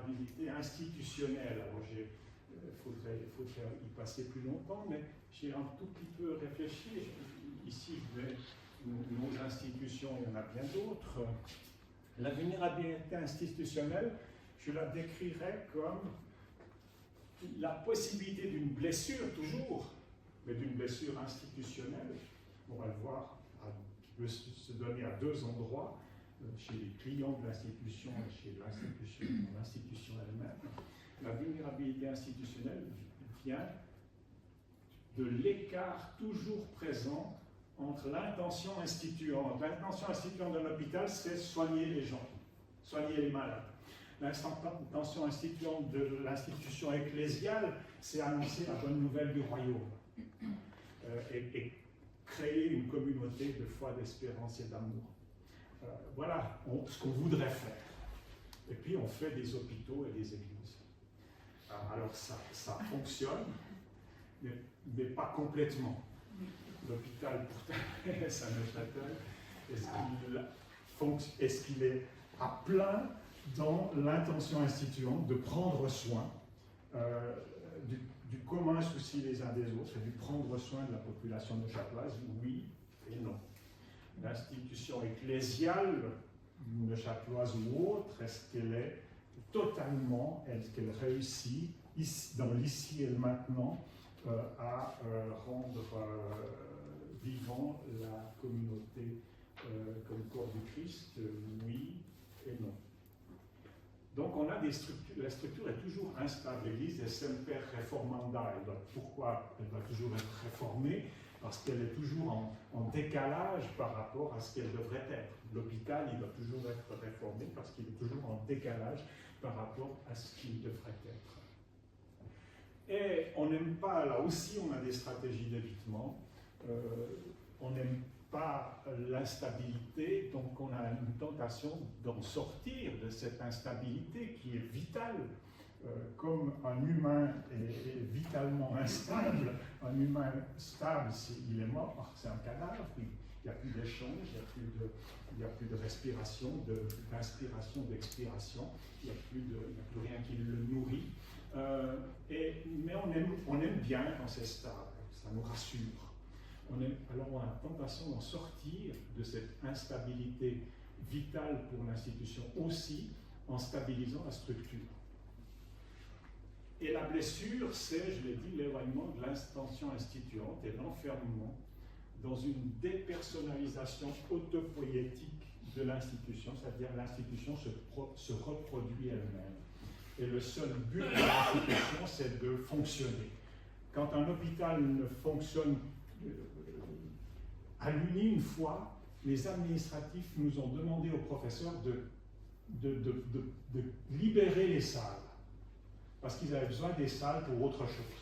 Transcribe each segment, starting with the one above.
vulnérabilité institutionnelle. Alors, il faudrait y passer plus longtemps, mais j'ai un tout petit peu réfléchi. Ici, nos institutions, il y en a bien d'autres. La vulnérabilité institutionnelle, je la décrirais comme la possibilité d'une blessure, toujours, mais d'une blessure institutionnelle. On va le voir, qui peut se donner à deux endroits, chez les clients de l'institution et chez l'institution elle-même. La vulnérabilité institutionnelle vient de l'écart toujours présent entre l'intention instituante. L'intention instituante d'un hôpital, c'est soigner les gens, soigner les malades. L'intention instituante de l'institution ecclésiale, c'est annoncer la bonne nouvelle du royaume et créer une communauté de foi, d'espérance et d'amour. Voilà ce qu'on voudrait faire. Et puis on fait des hôpitaux et des églises. Alors ça fonctionne, mais pas complètement. L'hôpital, pourtant, ça me château. Est-ce qu'il est à plein dans l'intention instituante de prendre soin du commun souci les uns des autres et du prendre soin de la population neuchâteloise? Oui et non. L'institution ecclésiale, neuchâteloise ou autre, est-ce qu'elle est totalement, est-ce qu'elle réussit dans l'ici et le maintenant à rendre vivant la communauté comme corps du Christ? Oui et non. Donc on a des structures, la structure est toujours instable. L'Église est semper reformanda. Pourquoi elle doit toujours être réformée? Parce qu'elle est toujours en décalage par rapport à ce qu'elle devrait être. L'hôpital, il doit toujours être réformé parce qu'il est toujours en décalage par rapport à ce qu'il devrait être. Et on n'aime pas, là aussi on a des stratégies d'évitement, on n'aime pas l'instabilité, donc on a une tentation d'en sortir de cette instabilité qui est vitale. Comme un humain est vitalement instable, un humain stable, il est mort, c'est un cadavre, il n'y a plus d'échange, il n'y a plus de respiration, d'inspiration, d'expiration, il n'y a plus rien qui le nourrit. Mais on aime bien quand c'est stable, ça nous rassure. Alors on a tentation d'en sortir de cette instabilité vitale pour l'institution aussi en stabilisant la structure. Et la blessure, c'est, je l'ai dit, l'éloignement de l'intention instituante et l'enfermement dans une dépersonnalisation autopoïétique de l'institution, c'est-à-dire l'institution se reproduit elle-même. Et le seul but de l'institution, c'est de fonctionner. Quand un hôpital ne fonctionne à l'uni une fois, les administratifs nous ont demandé aux professeurs de libérer les salles, parce qu'ils avaient besoin des salles pour autre chose.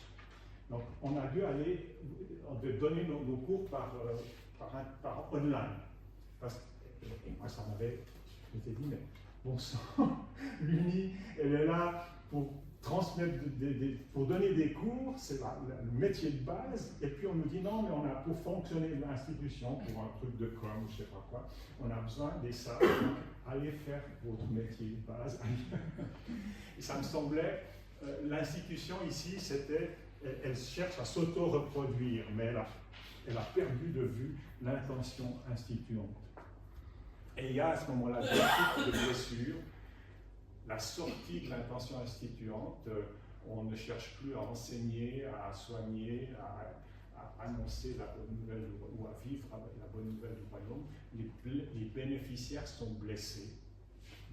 Donc on a dû donner nos cours par online. Et moi ça m'avait, je m'étais dit, mais bon sang, l'Uni, elle est là pour transmettre, pour donner des cours, c'est le métier de base, et puis on nous dit non, mais on a pour fonctionner l'institution, pour un truc de com, ou je ne sais pas quoi, on a besoin des salles, donc allez faire votre métier de base. Et ça me semblait, l'institution ici, elle cherche à s'auto-reproduire, mais elle a perdu de vue l'intention instituante. Et il y a à ce moment-là deux types de blessures. La sortie de l'intention instituante, on ne cherche plus à enseigner, à soigner, à annoncer la bonne nouvelle ou à vivre la bonne nouvelle du royaume. Les bénéficiaires sont blessés,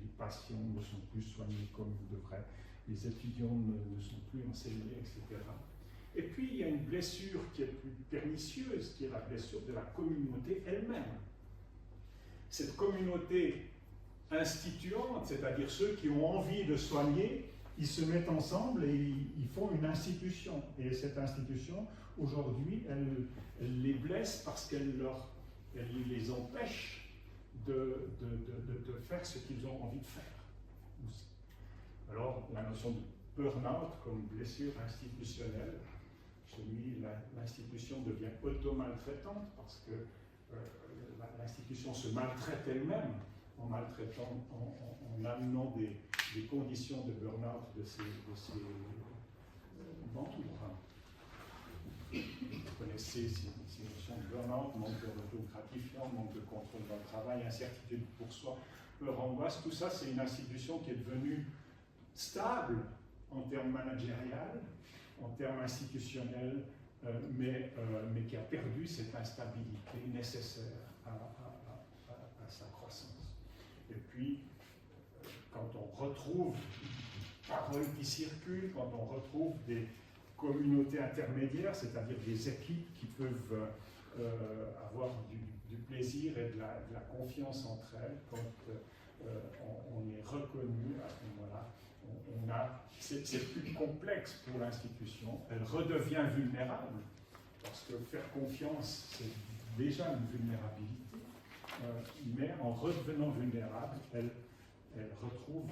les patients ne sont plus soignés comme vous devrez, les étudiants ne sont plus enseignés, etc. Et puis il y a une blessure qui est plus pernicieuse, qui est la blessure de la communauté elle-même. Cette communauté instituante, c'est-à-dire ceux qui ont envie de soigner, ils se mettent ensemble et ils font une institution. Et cette institution, aujourd'hui, elle les blesse parce qu'elle les empêche de faire ce qu'ils ont envie de faire. Alors, la notion de burn-out comme blessure institutionnelle, l'institution devient auto-maltraitante parce que l'institution se maltraite elle-même en maltraitant, en amenant les conditions de burn-out de ces membres. Vous connaissez ces notions de burn-out, manque de retour gratifiant, manque de contrôle dans le travail, incertitude pour soi, peur, angoisse. Tout ça, c'est une institution qui est devenue stable en termes managériels, en termes institutionnels, mais qui a perdu cette instabilité nécessaire à sa croissance. Et puis, quand on retrouve paroles qui circulent, quand on retrouve des communautés intermédiaires, c'est-à-dire des équipes qui peuvent avoir du plaisir et de la confiance entre elles, quand on est reconnu à ce moment-là, c'est plus complexe pour l'institution, elle redevient vulnérable, parce que faire confiance, c'est déjà une vulnérabilité, mais en redevenant vulnérable, elle retrouve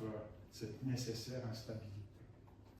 cette nécessaire instabilité.